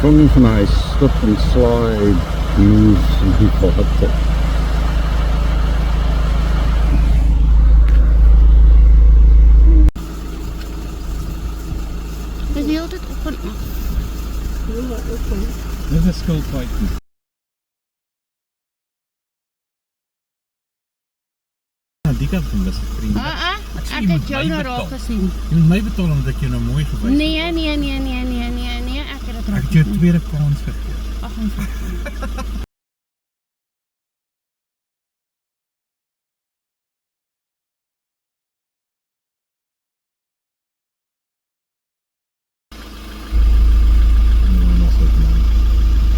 From my slip and slide moves and people hit it. Dis die hele tyd op en af. Ja, oké. Dit is skildpad. Die kant van dis vriend. Ek het jou nou raak gesien. Jy moet my betaal omdat ek jou nou mooi gewys het. Nee, ek het dit Ek raak het jou 'n tweede kans gegee. 48.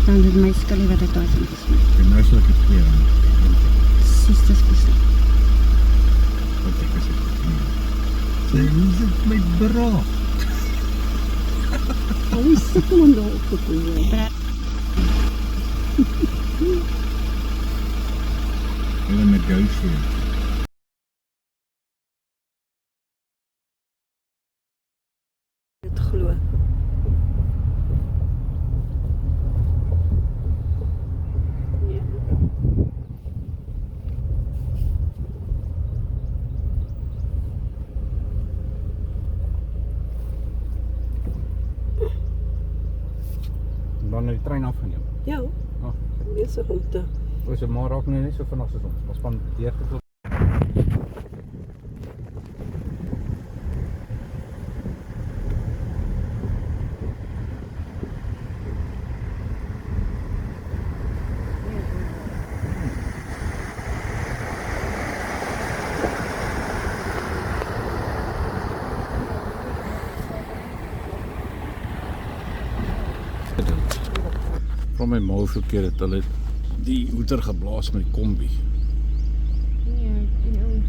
Dan is my skullie wat ek daar sien gesien. En nou sal ek dit gee aan. Sis, dis beslis. Wat ek gesê het. Sê, hoe is dit my bra? Hoe sukkel om daar op te kom? Hulle negotiate. Dit glo. Dan die trein afgeneem. Ja, Oh, besig om te. ons het maar raak nou nie so vinnig soos ons. Ons van deur tot van my ma verkeer het hulle die hoeter geblaas met die kombi. Nee, die ou